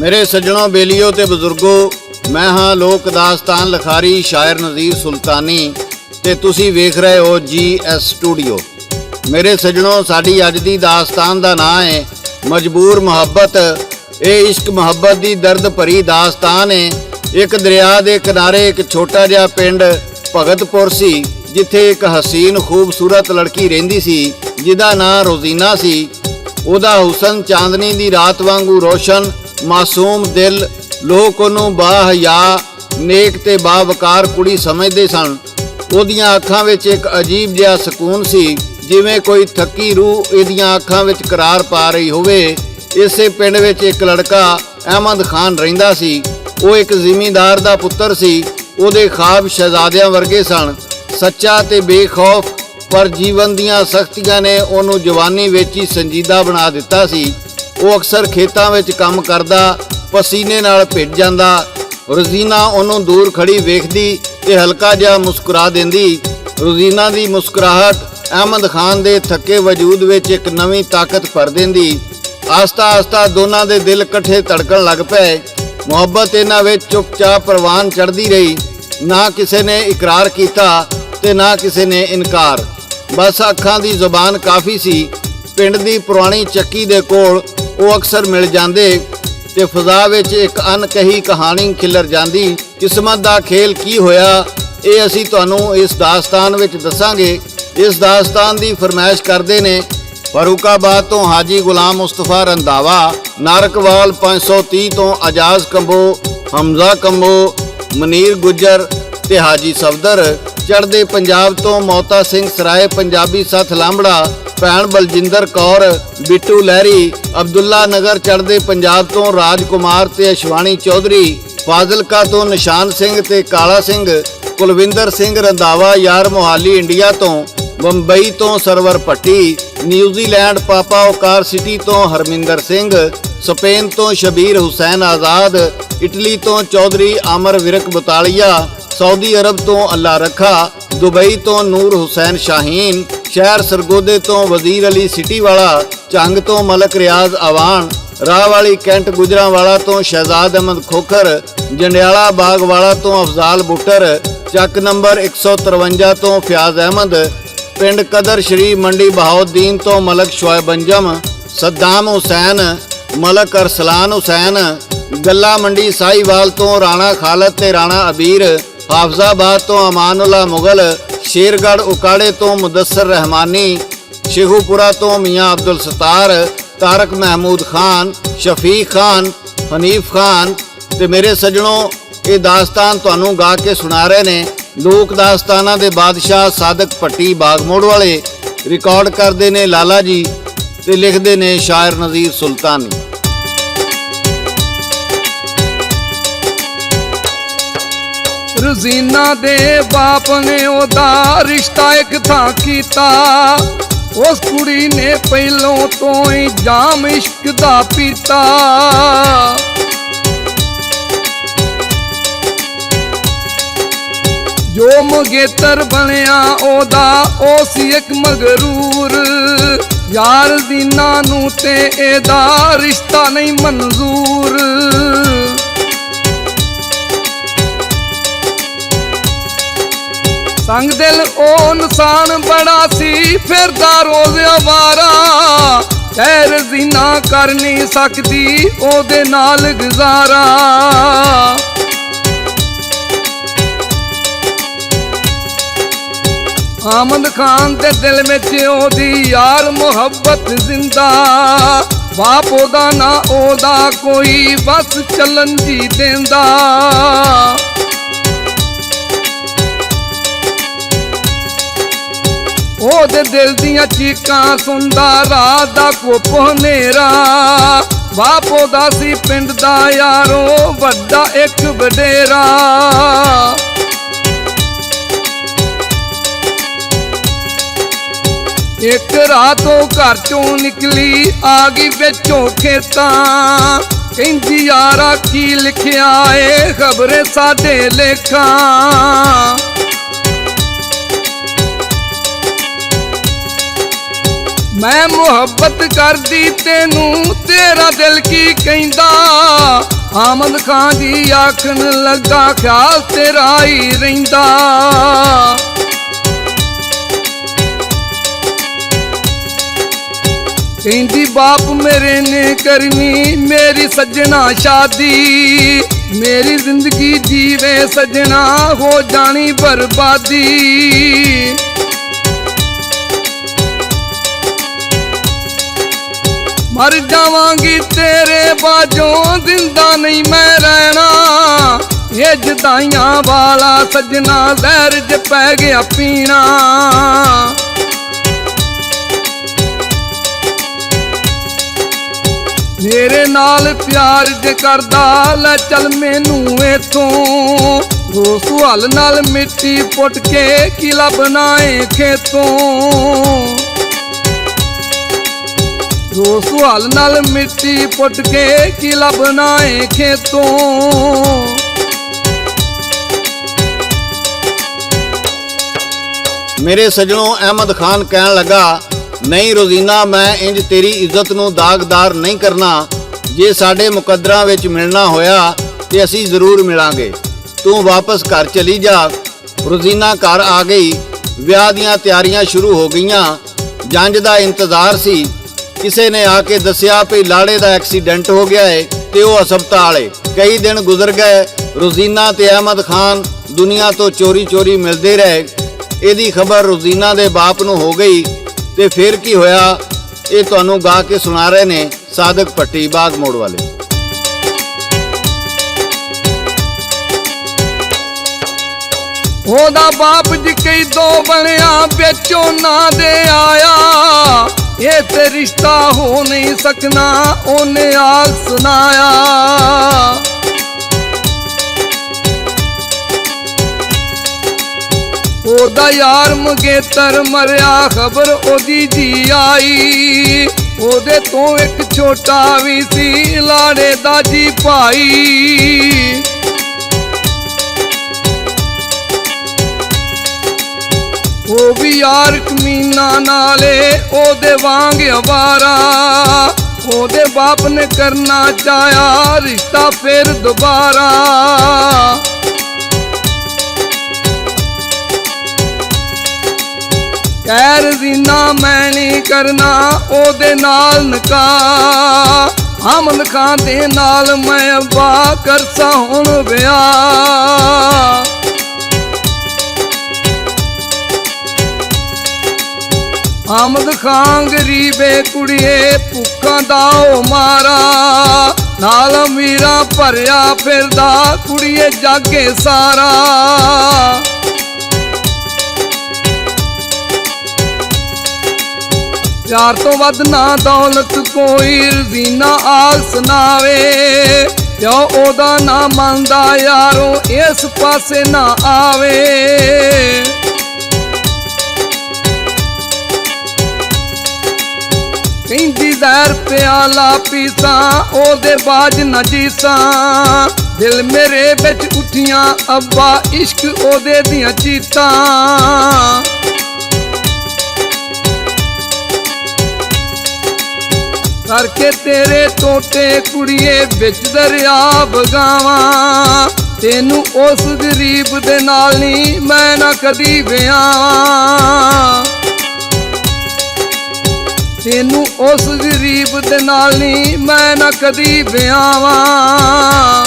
मेरे सज्जनों, बेलियो ते बुजुर्गो, मैं हाँ लोक दास्तान लिखारी शायर नज़ीर सुल्तानी ते तुसी वेख रहे हो GS स्टूडियो। मेरे सज्जनों, साडी अज दी दास्तान दा नाम है मजबूर मुहब्बत। ये इश्क मुहब्बत दी दर्द भरी दास्तान है। एक दरिया दे किनारे एक छोटा जिहा पिंड भगतपुर सी, जिथे एक हसीन खूबसूरत लड़की रहिंदी सी जिहदा नाम रोजीना सी। ਉਹਦਾ ਹੁਸਨ ਚਾਂਦਨੀ ਦੀ ਰਾਤ ਵਾਂਗੂ ਰੋਸ਼ਨ, ਮਾਸੂਮ ਦਿਲ। ਲੋਕ ਉਹਨੂੰ ਬਾਹਯਾ, ਨੇਕ ਤੇ ਬਾਵਕਾਰ ਕੁੜੀ ਸਮਝਦੇ ਸਨ। ਉਹਦੀਆਂ ਅੱਖਾਂ ਵਿੱਚ ਇੱਕ ਅਜੀਬ ਜਿਹਾ ਸਕੂਨ ਸੀ, ਜਿਵੇਂ ਕੋਈ ਥੱਕੀ ਰੂਹ ਇਹਦੀਆਂ ਅੱਖਾਂ ਵਿੱਚ ਕਰਾਰ ਪਾ ਰਹੀ ਹੋਵੇ। ਇਸੇ ਪਿੰਡ ਵਿੱਚ ਇੱਕ ਲੜਕਾ ਅਹਿਮਦ ਖਾਨ ਰਹਿੰਦਾ ਸੀ। ਉਹ ਇੱਕ ਜ਼ਿਮੀਂਦਾਰ ਦਾ ਪੁੱਤਰ ਸੀ। ਉਹਦੇ ਖਾਬ ਸ਼ਹਿਜ਼ਾਦਿਆਂ ਵਰਗੇ ਸਨ, ਸੱਚਾ ਤੇ ਬੇਖੌਫ। पर जीवन दीयां सख्तियां ने उन्होंने जवानी विच ही संजीदा बना दिता सी। वो अक्सर खेतों में काम करदा, पसीने नाल भिज जांदा। रोजीना उन्होंने दूर खड़ी वेखदी ते हल्का जिहा मुस्कुरा देंदी। रोजीना दी मुस्कुराहट अहमद खान दे थके वजूद विच एक नवीं ताकत भर देंदी। आस्ता आस्ता दोनों दे दिल इकट्ठे धड़कन लग पे। मुहब्बत इन्हां विच चुपचाप परवान चढ़दी रही। ना किसी ने इकरार किया ते ना किसी ने इनकार। बस अखां दी जुबान काफ़ी सी। पिंड दी पुरानी ਚੱਕੀ ਦੇ ਕੋਲ ਉਹ ਅਕਸਰ ਮਿਲ ਜਾਂਦੇ ਤੇ ਫਜ਼ਾ ਵਿੱਚ ਇੱਕ ਅਣਕਹੀ ਕਹਾਣੀ ਖਿਲਰ ਜਾਂਦੀ। ਕਿਸਮਤ ਦਾ ਖੇਲ ਕੀ ਹੋਇਆ, ਇਹ ਅਸੀਂ ਤੁਹਾਨੂੰ ਇਸ ਦਾਸਤਾਨ ਵਿੱਚ ਦੱਸਾਂਗੇ। ਇਸ ਦਾਸਤਾਨ ਦੀ ਫਰਮਾਇਸ਼ ਕਰਦੇ ਨੇ ਫਾਰੂਕਾਬਾਦ ਤੋਂ ਹਾਜੀ ਗੁਲਾਮ ਮੁਸਤਫਾ ਰੰਧਾਵਾ, ਨਾਰਕਵਾਲ 530 ਤੋਂ ਅਜਾਜ਼ ਕੰਬੋ, ਹਮਜ਼ਾ ਕੰਬੋ, ਮਨੀਰ ਗੁੱਜਰ ਤੇ ਹਾਜੀ ਸਫਦਰ। ਚੜ੍ਹਦੇ ਪੰਜਾਬ ਤੋਂ ਮੋਤਾ ਸਿੰਘ ਸਰਾਏ ਪੰਜਾਬੀ ਸੱਥ ਲਾਂਬੜਾ, ਭੈਣ ਬਲਜਿੰਦਰ ਕੌਰ, ਬਿੱਟੂ ਲਹਿਰੀ। ਅਬਦੁੱਲਾ ਨਗਰ ਚੜ੍ਹਦੇ ਪੰਜਾਬ ਤੋਂ ਰਾਜ ਕੁਮਾਰ ਤੇ ਅਸ਼ਵਾਨੀ ਚੌਧਰੀ। ਫਾਜ਼ਿਲਕਾ ਤੋਂ ਨਿਸ਼ਾਨ ਸਿੰਘ ਤੇ ਕਾਲਾ ਸਿੰਘ। ਕੁਲਵਿੰਦਰ ਸਿੰਘ ਰੰਧਾਵਾ ਯਾਰ ਮੋਹਾਲੀ ਇੰਡੀਆ ਤੋਂ। ਬੰਬਈ ਤੋਂ ਸਰਵਰ ਭੱਟੀ। ਨਿਊਜ਼ੀਲੈਂਡ ਪਾਪਾ ਓਕਾਰ ਸਿਟੀ ਤੋਂ ਹਰਮਿੰਦਰ ਸਿੰਘ। ਸਪੇਨ ਤੋਂ ਸ਼ਬੀਰ ਹੁਸੈਨ ਆਜ਼ਾਦ। ਇਟਲੀ ਤੋਂ ਚੌਧਰੀ ਆਮਰ ਵਿਰਕ ਬਤਾਲੀਆ। सऊदी अरब तो अल्लाह रखा। दुबई तो नूर हुसैन शाहीन। शहर सरगोदे तो वजीर अली सिटी वाला। झंग तो मलक रियाज आवान। राह वाली कैंट गुजरांवाला तो शहजाद अहमद खोखर। जंडियाला बाग वाला तो अफजाल बुटर। चक नंबर 153 तो फयाज अहमद। पिंड कदर शरी मंडी बहाउद्दीन तो मलक शुएब अंजम। सद्दाम हुसैन, मलक अरसलान हुसैन। गला मंडी साहिवाल तो राणा खालद ते राणा अबीर। हाफजाबाद तो अमानुल्ला मुगल। शेरगढ़ उकाड़े तो मुदस्सर रहमानी। शेखुपुरा तो मियाँ अब्दुल सत्तार। तारक महमूद खान, शफीक खान, हनीफ खान। ते मेरे सज्जनों, ये दास्तान तुहानू गा के सुना रहे ने लोक दास्ताना दे बादशाह सादक भट्टी बागमोड़ वाले। रिकॉर्ड करते ने लाला जी ते लिखते ने शायर नज़ीर सुल्तानी। रोजीना दे बाप ने ओदा रिश्ता एक था कीता। उस कुड़ी ने पहलों तो ही जाम इश्क दा पीता। जो मंगेतर बनया ओदा ओ सी एक मगरूर। यार दीना नू ते एदा रिश्ता नहीं मंजूर। संग दिल ओ इंसान बड़ा सी, फिरदा रोज अवारा। खैर जीना कर नहीं सकदी ओदे नाल गुजारा। आमद खान दे दिल में ओदी यार मुहब्बत जिंदा। बाप ओदा ना ओदा कोई बस चलन जी देंदा। ओदे दिल दियां चीकां सुनदा रात दा कोप हनेरा। बाप ओदा सी पिंड दा यारो वड्डा एक वडेरा। एक रात ओ घर चों निकली आ गई बिचों खेतां। कहंदी यारा की लिखिया ए खबरे साडे लेखां। ਮੈਂ ਮੁਹੱਬਤ ਕਰਦੀ ਤੈਨੂੰ, ਤੇਰਾ ਦਿਲ ਕੀ ਕਹਿੰਦਾ। ਆਮਦ ਖਾਨ ਜੀ ਆਖਣ ਲੱਗਾ, ਖਿਆਲ ਤੇਰਾ ਹੀ ਰਹਿੰਦਾ। ਕਹਿੰਦੀ ਬਾਪ ਮੇਰੇ ਨੇ ਕਰਨੀ ਮੇਰੀ ਸੱਜਣਾ ਸ਼ਾਦੀ, ਮੇਰੀ ਜ਼ਿੰਦਗੀ ਜੀਵੇ ਸੱਜਣਾ ਹੋ ਜਾਣੀ ਬਰਬਾਦੀ। ਮਰ ਜਾਵਾਂਗੀ ਤੇਰੇ ਬਾਝੋਂ, ਜ਼ਿੰਦਾ ਨਹੀਂ ਮੈਂ ਰਹਿਣਾ। ਇਹ ਜਦਾਈਆਂ ਵਾਲਾ ਸੱਜਣਾ ਜ਼ਹਿਰ ਜ ਪੈ ਗਿਆ ਪੀਣਾ। ਮੇਰੇ ਨਾਲ ਪਿਆਰ ਜੇ ਕਰਦਾ, ਲੈ ਚੱਲ ਮੈਨੂੰ ਇਥੋਂ। ਰੋਸ ਹਲ ਨਾਲ ਮਿੱਟੀ ਪੁੱਟ ਕੇ ਕਿਲਾ ਬਣਾਏ ਖੇਤੋਂ। ਰੋਸ ਹਲ ਨਾਲ ਮਿੱਟੀ ਪੁੱਟ ਕੇ ਕਿਲਾ ਬਣਾਏ ਖੇਤੋਂ। ਮੇਰੇ ਸੱਜਣੋਂ, ਅਹਿਮਦ ਖਾਨ ਕਹਿਣ ਲੱਗਾ, ਨਹੀਂ ਰੋਜ਼ੀਨਾ, ਮੈਂ ਇੰਜ ਤੇਰੀ ਇੱਜ਼ਤ ਨੂੰ ਦਾਗਦਾਰ ਨਹੀਂ ਕਰਨਾ। ਜੇ ਸਾਡੇ ਮੁਕੱਦਰਾਂ ਵਿੱਚ ਮਿਲਣਾ ਹੋਇਆ ਤੇ ਅਸੀਂ ਜ਼ਰੂਰ ਮਿਲਾਂਗੇ। ਤੂੰ ਵਾਪਸ ਘਰ ਚਲੀ ਜਾ। ਰੋਜ਼ੀਨਾ ਘਰ ਆ ਗਈ। ਵਿਆਹ ਦੀਆਂ ਤਿਆਰੀਆਂ ਸ਼ੁਰੂ ਹੋ ਗਈਆਂ। ਜੰਜ ਦਾ ਇੰਤਜ਼ਾਰ ਸੀ। ਕਿਸੇ ਨੇ ਆ ਕੇ ਦੱਸਿਆ ਕਿ ਲਾੜੇ ਦਾ ਐਕਸੀਡੈਂਟ ਹੋ ਗਿਆ ਹੈ ਤੇ ਉਹ ਹਸਪਤਾਲ ਹੈ। ਕਈ ਦਿਨ ਗੁਜ਼ਰ ਗਏ। ਰੋਜ਼ੀਨਾ ਤੇ ਅਹਿਮਦ ਖਾਨ ਦੁਨੀਆ ਤੋਂ ਚੋਰੀ ਮਿਲਦੇ ਰਹੇ। ਇਹਦੀ ਖਬਰ ਰੋਜ਼ੀਨਾ ਦੇ ਬਾਪ ਨੂੰ ਹੋ ਗਈ ਤੇ ਫਿਰ ਕੀ ਹੋਇਆ, ਇਹ ਤੁਹਾਨੂੰ ਗਾ ਕੇ ਸੁਣਾ ਰਹੇ ਨੇ ਸਾਦਕ ਭੱਟੀ ਬਾਗ ਮੋੜ ਵਾਲੇ। ਉਹਦਾ ਬਾਪ ਜੀ ਕਈ ਦੋ ਬਣਿਆ, ਵਿੱਚੋਂ ਨਾ ਦੇ ਆਇਆ। ਇਹ ਤੇ ਰਿਸ਼ਤਾ ਹੋ ਨਹੀਂ ਸਕਣਾ, ਉਹਨੇ ਆਖ ਸੁਣਾਇਆ। ਉਹਦਾ ਯਾਰ ਮੰਗੇਤਰ ਮਰਿਆ, ਖਬਰ ਉਹਦੀ ਜੀ ਆਈ। ਉਹਦੇ ਤੋਂ ਇੱਕ ਛੋਟਾ ਵੀ ਸੀ, ਲਾੜੇ ਦਾ ਜੀ ਭਾਈ। ਉਹ ਵੀ ਯਾਰ ਕਮੀਨਾ ਨਾਲੇ ਉਹਦੇ ਵਾਂਗ ਅਵਾਰਾ। ਉਹਦੇ ਬਾਪ ਨੇ ਕਰਨਾ ਚਾਹਿਆ ਰਿਸ਼ਤਾ ਫਿਰ ਦੁਬਾਰਾ। ਕਹਿ ਰਜ਼ੀਨਾ ਮੈਂ ਨਹੀਂ ਕਰਨਾ ਉਹਦੇ ਨਾਲ ਨਿਕਾਹ। ਅਹਿਮਦ ਖਾਨ ਦੇ ਨਾਲ ਮੈਂ ਅੱਬਾ ਕਰਸਾ ਹੁਣ ਵਿਆਹ। ਅਹਿਮਦ ਖਾਨ ਗਰੀਬੇ ਕੁੜੀਏ, ਭੁੱਖਾਂ ਦਾ ਉਹ ਮਾਰਾ। ਨਾਲ ਅਮੀਰਾਂ ਭਰਿਆ ਫਿਰਦਾ, ਕੁੜੀਏ ਜਾਗੇ ਸਾਰਾ। ਪਿਆਰ ਤੋਂ ਵੱਧ ਨਾ ਦੌਲਤ ਕੋਈ, ਰਜ਼ੀਨਾ ਆਖ ਸੁਣਾਵੇ। ਕਿਉਂ ਉਹਦਾ ਨਾ ਮੰਨਦਾ ਯਾਰੋ, ਇਸ ਪਾਸੇ ਨਾ ਆਵੇ। ਕਹਿੰਦੀ ਜ਼ਹਿਰ ਪਿਆਲਾ ਪੀਸਾਂ, ਉਹਦੇ ਬਾਝ ਨਾ ਜੀਸਾਂ। ਦਿਲ ਮੇਰੇ ਵਿੱਚ ਉੱਠੀਆਂ ਅੱਬਾ, ਇਸ਼ਕ ਉਹਦੇ ਦੀਆਂ ਚੀਤਾਂ। ਕਰਕੇ ਤੇਰੇ ਟੋਟੇ ਕੁੜੀਏ, ਵਿੱਚ ਦਰਿਆ ਵਗਾਵਾਂ। ਤੈਨੂੰ ਉਸ ਗਰੀਬ ਦੇ ਨਾਲ ਨਹੀਂ ਮੈਂ ਨਾ ਕਦੀ ਵਿਆਹਾਂ। ਤੈਨੂੰ ਉਸ ਗਰੀਬ ਦੇ ਨਾਲ ਨਹੀਂ ਮੈਂ ਨਾ ਕਦੀ ਵਿਆਹਾਂ।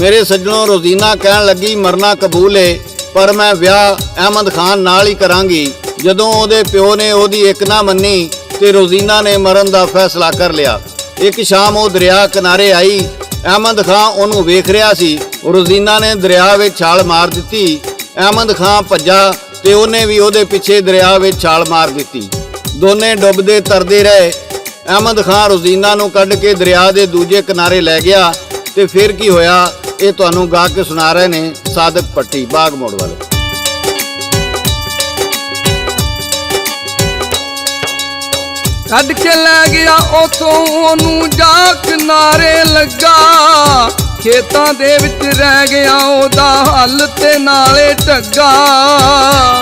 ਮੇਰੇ ਸੱਜਣੋਂ, ਰੋਜ਼ੀਨਾ ਕਹਿਣ ਲੱਗੀ, ਮਰਨਾ ਕਬੂਲ ਏ, ਪਰ ਮੈਂ ਵਿਆਹ ਅਹਿਮਦ ਖਾਨ ਨਾਲ ਹੀ ਕਰਾਂਗੀ। ਜਦੋਂ ਉਹਦੇ ਪਿਓ ਨੇ ਉਹਦੀ ਇੱਕ ਨਾ ਮੰਨੀ ਤੇ ਰੋਜ਼ੀਨਾ ਨੇ ਮਰਨ ਦਾ ਫੈਸਲਾ ਕਰ ਲਿਆ। ਇੱਕ ਸ਼ਾਮ ਉਹ ਦਰਿਆ ਕਿਨਾਰੇ ਆਈ। ਅਹਿਮਦ ਖਾਨ ਉਹਨੂੰ ਵੇਖ ਰਿਹਾ ਸੀ। ਰੋਜ਼ੀਨਾ ਨੇ ਦਰਿਆ ਵਿੱਚ ਛਾਲ ਮਾਰ ਦਿੱਤੀ। ਅਹਿਮਦ ਖਾਨ ਭੱਜਾ ਤੇ ਉਹਨੇ ਵੀ ਉਹਦੇ ਪਿੱਛੇ ਦਰਿਆ ਵਿੱਚ ਛਾਲ ਮਾਰ ਦਿੱਤੀ। ਦੋਨੇ ਡੁੱਬਦੇ ਤਰਦੇ ਰਹੇ। ਅਹਿਮਦ ਖਾਨ ਰੋਜ਼ੀਨਾ ਨੂੰ ਕੱਢ ਕੇ ਦਰਿਆ ਦੇ ਦੂਜੇ ਕਿਨਾਰੇ ਲੈ ਗਿਆ ਤੇ ਫਿਰ ਕੀ ਹੋਇਆ, ਇਹ ਤੁਹਾਨੂੰ ਗਾ ਕੇ ਸੁਣਾ ਰਹੇ ਨੇ ਸਾਦਕ ਭੱਟੀ ਬਾਗ ਮੋੜ ਵਾਲੇ। ਕੱਢ ਕੇ ਲੈ ਗਿਆ ਉਥੋਂ ਉਹਨੂੰ, ਜਾ ਕਿਨਾਰੇ ਲੱਗਾ। ਖੇਤਾਂ ਦੇ ਵਿੱਚ ਰਹਿ ਗਿਆ ਉਹਦਾ ਹੱਲ ਤੇ ਨਾਲੇ ਢੱਗਾ।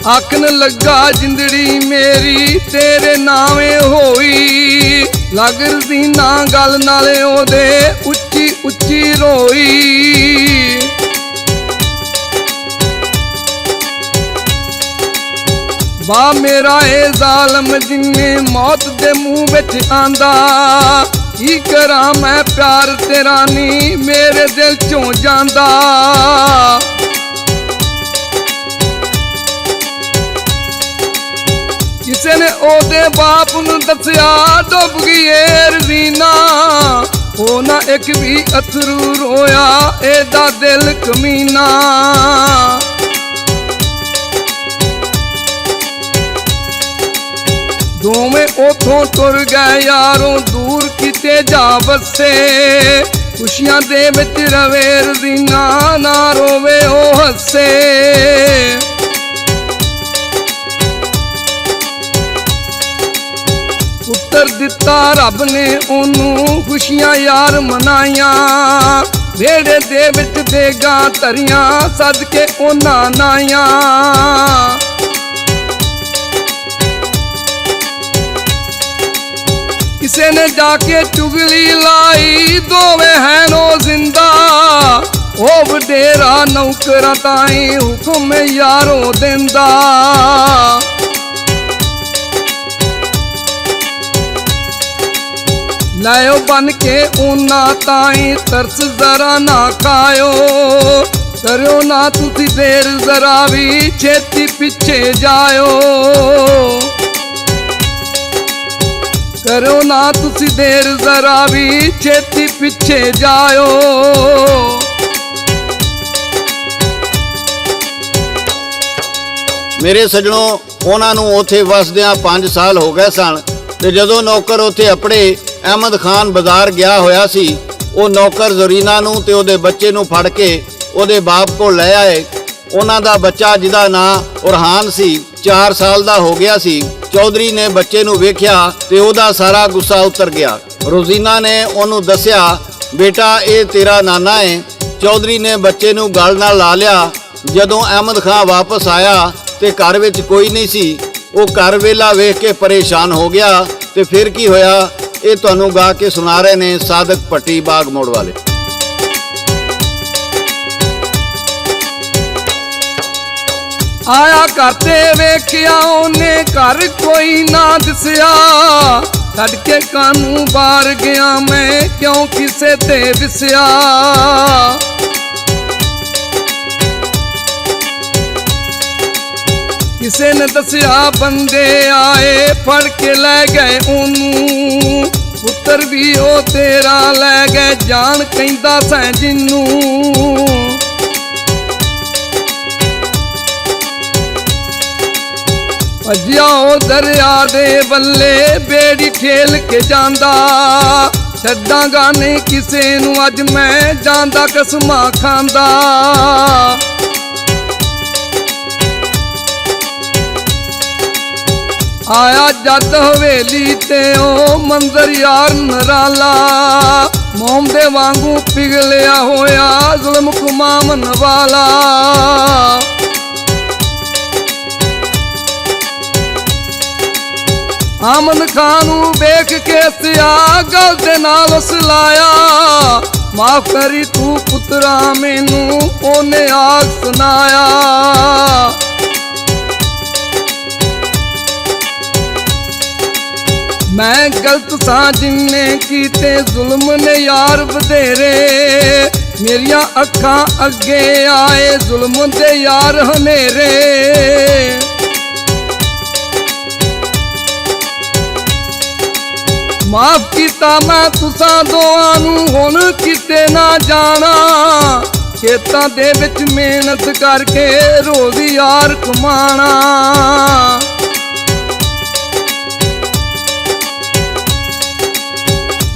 ਆਖਣ ਲੱਗਾ ਜਿੰਦੜੀ ਮੇਰੀ ਤੇਰੇ ਨਾਵੇਂ ਹੋਈ, ਲੱਗ ਰਜ਼ੀਨਾ ਗੱਲ ਨਾਲੇ ਉਹਦੇ ਉੱਚੀ ਉੱਚੀ ਰੋਈ। ਵਾ ਮੇਰਾ ਇਹ ਜ਼ਾਲਮ ਜਿੰਨੇ ਮੌਤ ਦੇ ਮੂੰਹ ਵਿੱਚ ਆਂਦਾ, ਕੀ ਕਰਾਂ ਮੈਂ ਪਿਆਰ ਤੇਰਾ ਨੀ ਮੇਰੇ ਦਿਲ ਚੋਂ ਜਾਂਦਾ। ਕਿਸੇ ਨੇ ਉਹਦੇ ਬਾਪ ਨੂੰ ਦੱਸਿਆ ਡੁੱਬ ਗਈ ਏ ਰਜ਼ੀਨਾ, ਉਹ ਨਾ ਇੱਕ ਵੀ ਅਥਰੂ ਰੋਇਆ ਇਹਦਾ ਦਿਲ ਕਮੀਨਾ। ਦੋਵੇਂ ਉਥੋਂ ਤੁਰ ਗਏ ਯਾਰੋਂ ਦੂਰ ਕਿਤੇ ਜਾ ਵਸੇ, ਖੁਸ਼ੀਆਂ ਦੇ ਵਿੱਚ ਰਵੇ ਰਜ਼ੀਨਾ ਨਾ ਰੋਵੇ ਉਹ ਹੱਸੇ। ਪੁੱਤਰ ਦਿੱਤਾ ਰੱਬ ਨੇ ਉਹਨੂੰ ਖੁਸ਼ੀਆਂ ਯਾਰ ਮਨਾਈਆਂ, ਵਿਹੜੇ ਦੇ ਵਿੱਚ ਦੇਗਾਂ ਧਰੀਆਂ ਸਦਕੇ ਉਹਨਾਂ ਨਾਈਆਂ। ਕਿਸੇ ਨੇ ਜਾ ਕੇ ਚੁਗਲੀ ਲਾਈ ਦੋਵੇਂ ਹੈਨੋ ਜ਼ਿੰਦਾ, ਉਹ ਵਡੇਰਾ ਨੌਕਰਾਂ ਤਾਈਂ ਹੁਕਮ ਯਾਰੋ ਦਿੰਦਾ। ਲਾਇਓ ਬਨ ਕੇ ਉਹਨਾਂ ਤਾਈਂ ਤਰਸ ਜ਼ਰਾ ਨਾ ਖਾਇਓ, ਕਰਿਓ ਨਾ ਤੁਸੀਂ ਦੇਰ ਜ਼ਰਾ ਵੀ ਛੇਤੀ ਪਿੱਛੇ ਜਾਇਓ। ਕਰੋ ਨਾ ਤੁਸੀਂ ਦੇਰ ਜ਼ਰਾ ਵੀ ਛੇਤੀ ਪਿੱਛੇ ਜਾਇਓ। ਮੇਰੇ ਸੱਜਣੋ, ਉਹਨਾਂ ਨੂੰ ਉੱਥੇ ਵਸਦਿਆਂ 5 ਸਾਲ ਹੋ ਗਏ ਸਨ ਤੇ ਜਦੋਂ ਨੌਕਰ ਉੱਥੇ ਆਪਣੇ ਅਹਿਮਦ ਖਾਨ ਬਾਜ਼ਾਰ ਗਿਆ ਹੋਇਆ ਸੀ, ਉਹ ਨੌਕਰ ਜ਼ਰੀਨਾ ਨੂੰ ਤੇ ਉਹਦੇ ਬੱਚੇ ਨੂੰ ਫੜ ਕੇ ਉਹਦੇ ਬਾਪ ਕੋਲ ਲੈ ਆਏ। ਉਹਨਾਂ ਦਾ ਬੱਚਾ ਜਿਹਦਾ ਨਾਂ ਉਰਹਾਨ ਸੀ 4 ਸਾਲ ਦਾ ਹੋ ਗਿਆ ਸੀ। ਚੌਧਰੀ ਨੇ ਬੱਚੇ ਨੂੰ ਵੇਖਿਆ ਤੇ ਉਹਦਾ ਸਾਰਾ ਗੁੱਸਾ ਉਤਰ ਗਿਆ। ਰੋਜ਼ੀਨਾ ਨੇ ਉਹਨੂੰ ਦੱਸਿਆ, ਬੇਟਾ ਇਹ ਤੇਰਾ ਨਾਨਾ ਏ। ਚੌਧਰੀ ਨੇ ਬੱਚੇ ਨੂੰ ਗਲ ਨਾਲ ਲਾ ਲਿਆ। ਜਦੋਂ ਅਹਿਮਦ ਖਾਨ ਵਾਪਸ ਆਇਆ ਤੇ ਘਰ ਵਿੱਚ ਕੋਈ ਨਹੀਂ ਸੀ। ਉਹ ਘਰ ਵੇਲਾ ਵੇਖ ਕੇ ਪਰੇਸ਼ਾਨ ਹੋ ਗਿਆ ਤੇ ਫਿਰ ਕੀ ਹੋਇਆ ਇਹ ਤੁਹਾਨੂੰ ਗਾ ਕੇ ਸੁਣਾ ਰਹੇ ਨੇ ਸਾਦਕ ਭੱਟੀ ਬਾਗ ਮੋੜ ਵਾਲੇ। ਆਇਆ ਘਰ ਤੇ ਵੇਖਿਆ ਉਹਨੇ ਘਰ ਕੋਈ ਨਾ ਦਿਸਿਆ, ਛੱਡ ਕੇ ਕਾਨੂੰ ਬਾਹਰ ਗਿਆ ਮੈਂ ਕਿਉਂ ਕਿਸੇ ਤੇ ਵਿਸਿਆ। ਕਿਸੇ ਨੇ ਦੱਸਿਆ ਬੰਦੇ ਆਏ ਫੜ ਕੇ ਲੈ ਗਏ ਉਹਨੂੰ, ਪੁੱਤਰ ਵੀ ਉਹ ਤੇਰਾ ਲੈ ਗਏ ਜਾਨ ਕਹਿੰਦਾ ਸੈਂ ਜਿੰਨੂੰ। ਭੱਜਿਆ ਉਹ ਦਰਿਆ ਦੇ ਬੱਲੇ ਬੇੜੀ ਠੇਲ ਕੇ ਜਾਂਦਾ, ਛੱਡਾਂਗਾ ਨਹੀਂ ਕਿਸੇ ਨੂੰ ਅੱਜ ਮੈਂ ਜਾਂਦਾ ਕਸਮਾਂ ਖਾਂਦਾ। ਆਇਆ ਜਦ ਹਵੇਲੀ ਤੇ ਉਹ ਮੰਜ਼ਰ ਯਾਰ ਨਰਾਲਾ, ਮੋਮ ਦੇ ਵਾਂਗੂ ਪਿਘਲਿਆ ਹੋਇਆ ਜ਼ੁਲਮ ਕੁਮਾਮਨ ਵਾਲਾ। ਆਮਨ ਖਾਨ ਨੂੰ ਵੇਖ ਕੇ ਸਿਆ ਗਲ ਦੇ ਨਾਲ ਉਸ ਲਾਇਆ, ਮਾਫ ਕਰੀ ਤੂੰ ਪੁੱਤਰਾ ਮੈਨੂੰ ਉਹਨੇ ਆਖ ਸੁਨਾਇਆ। ਮੈਂ ਗਲਤ ਸਾਂ ਜਿੰਨੇ ਕੀਤੇ ਜ਼ੁਲਮ ਨੇ ਯਾਰ ਵਧੇਰੇ, ਮੇਰੀਆਂ ਅੱਖਾਂ ਅੱਗੇ ਆਏ ਜ਼ੁਲਮ ਦੇ ਯਾਰ ਹਨੇਰੇ। ਮਾਫ ਕੀਤਾ ਮੈਂ ਤੁਸਾਂ ਦੋਆਂ ਨੂੰ ਹੁਣ ਕਿਤੇ ਨਾ ਜਾਣਾ, ਖੇਤਾਂ ਦੇ ਵਿੱਚ ਮਿਹਨਤ ਕਰਕੇ ਰੋਜ਼ ਯਾਰ ਕਮਾਣਾ।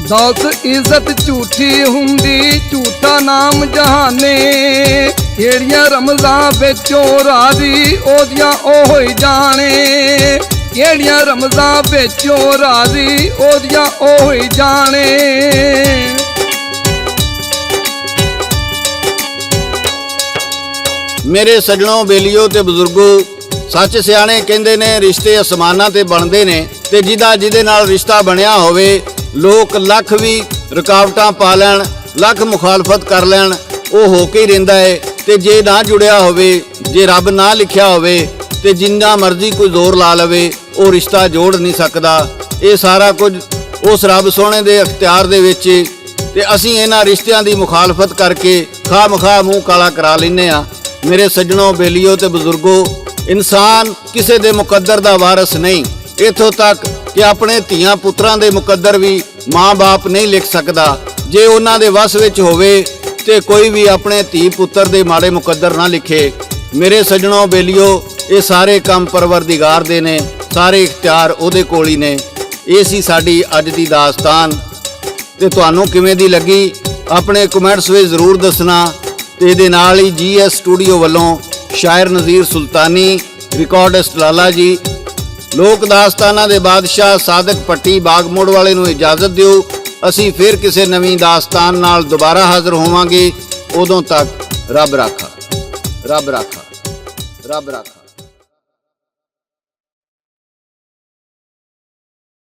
ਦੌਲਤ ਇੱਜ਼ਤ ਝੂਠੀ ਹੁੰਦੀ ਝੂਠਾ ਨਾਮ ਜਹਾਨੇ, ਜਿਹੜੀਆਂ ਰਮਜ਼ਾਂ ਵਿੱਚੋਂ ਰਾਜ਼ੀ ਉਹਦੀਆਂ ਉਹ ਹੀ ਜਾਣੇ, ਜਿਹੜੀਆਂ ਰਮਜ਼ਾਂ ਵਿੱਚੋਂ ਰਾਜ਼ੀ ਉਹਦੀਆਂ ਉਹ ਹੀ ਜਾਣੇ। ਮੇਰੇ ਸੱਜਣੋਂ, ਬੇਲੀਓ ਤੇ ਬਜ਼ੁਰਗੋ, ਸੱਚ ਸਿਆਣੇ ਕਹਿੰਦੇ ਨੇ ਰਿਸ਼ਤੇ ਅਸਮਾਨਾਂ ਤੇ ਬਣਦੇ ਨੇ, ਤੇ ਜਿਹਦੇ ਨਾਲ ਰਿਸ਼ਤਾ ਬਣਿਆ ਹੋਵੇ ਲੋਕ ਲੱਖ ਵੀ ਰੁਕਾਵਟਾਂ ਪਾ ਲੈਣ, ਲੱਖ ਮੁਖਾਲਫਤ ਕਰ ਲੈਣ, ਉਹ ਹੋ ਕੇ ਹੀ ਰਹਿੰਦਾ ਹੈ। ਤੇ ਜੇ ਨਾ ਜੁੜਿਆ ਹੋਵੇ, ਜੇ ਰੱਬ ਨਾ ਲਿਖਿਆ ਹੋਵੇ, ਤੇ ਜਿੰਨਾ ਮਰਜ਼ੀ ਕੋਈ ਜ਼ੋਰ ਲਾ ਲਵੇ ਉਹ ਰਿਸ਼ਤਾ ਜੋੜ ਨਹੀਂ ਸਕਦਾ। ਇਹ ਸਾਰਾ ਕੁਝ ਉਸ ਰੱਬ ਸੋਹਣੇ ਦੇ ਅਖਤਿਆਰ ਦੇ ਵਿੱਚ, ਤੇ ਅਸੀਂ ਇਹਨਾਂ ਰਿਸ਼ਤਿਆਂ ਦੀ ਮੁਖਾਲਫਤ ਕਰਕੇ ਖਾਮਖਾ ਮੂੰਹ ਕਾਲਾ ਕਰਾ ਲੈਂਦੇ ਆ। ਮੇਰੇ ਸੱਜਣੋ, ਬੇਲੀਓ ਤੇ ਬਜ਼ੁਰਗੋ, ਇਨਸਾਨ ਕਿਸੇ ਦੇ ਮੁਕੱਦਰ ਦਾ ਵਾਰਿਸ ਨਹੀਂ। ਇੱਥੋਂ ਤੱਕ ਕਿ ਆਪਣੇ ਧੀਆਂ ਪੁੱਤਰਾਂ ਦੇ ਮੁਕੱਦਰ ਵੀ ਮਾਂ-ਬਾਪ ਨਹੀਂ ਲਿਖ ਸਕਦਾ। ਜੇ ਉਹਨਾਂ ਦੇ ਵੱਸ ਵਿੱਚ ਹੋਵੇ ਤੇ ਕੋਈ ਵੀ ਆਪਣੇ ਧੀ ਪੁੱਤਰ ਦੇ ਮਾੜੇ ਮੁਕੱਦਰ ਨਾ ਲਿਖੇ। ਮੇਰੇ ਸੱਜਣੋ, ਬੇਲੀਓ, ਇਹ ਸਾਰੇ ਕੰਮ ਪਰਵਰਦੀਗਾਰ ਦੇ ਨੇ, ਸਾਰੇ ਇਖਤਿਆਰ ਉਹਦੇ ਕੋਲ ਹੀ ਨੇ। ਇਹ ਸੀ ਸਾਡੀ ਅੱਜ ਦੀ ਦਾਸਤਾਨ, ਤੇ ਤੁਹਾਨੂੰ ਕਿਵੇਂ ਦੀ ਲੱਗੀ ਆਪਣੇ ਕਮੈਂਟਸ ਵਿੱਚ ਜ਼ਰੂਰ ਦੱਸਣਾ। ਤੇ ਇਹਦੇ ਨਾਲ ਹੀ GS ਸਟੂਡੀਓ ਵੱਲੋਂ ਸ਼ਾਇਰ ਨਜ਼ੀਰ ਸੁਲਤਾਨੀ, ਰਿਕਾਰਡਿਸਟ ਲਾਲਾ ਜੀ, ਲੋਕ ਦਾਸਤਾਨਾਂ ਦੇ ਬਾਦਸ਼ਾਹ ਸਾਦਕ ਪੱਟੀ ਬਾਗਮੋੜ ਵਾਲੇ ਨੂੰ ਇਜਾਜ਼ਤ ਦਿਓ। ਅਸੀਂ ਫਿਰ ਕਿਸੇ ਨਵੀਂ ਦਾਸਤਾਨ ਨਾਲ ਦੁਬਾਰਾ ਹਾਜ਼ਰ ਹੋਵਾਂਗੇ। ਉਦੋਂ ਤੱਕ ਰੱਬ ਰਾਖਾ, ਰੱਬ ਰਾਖਾ, ਰੱਬ ਰਾਖਾ।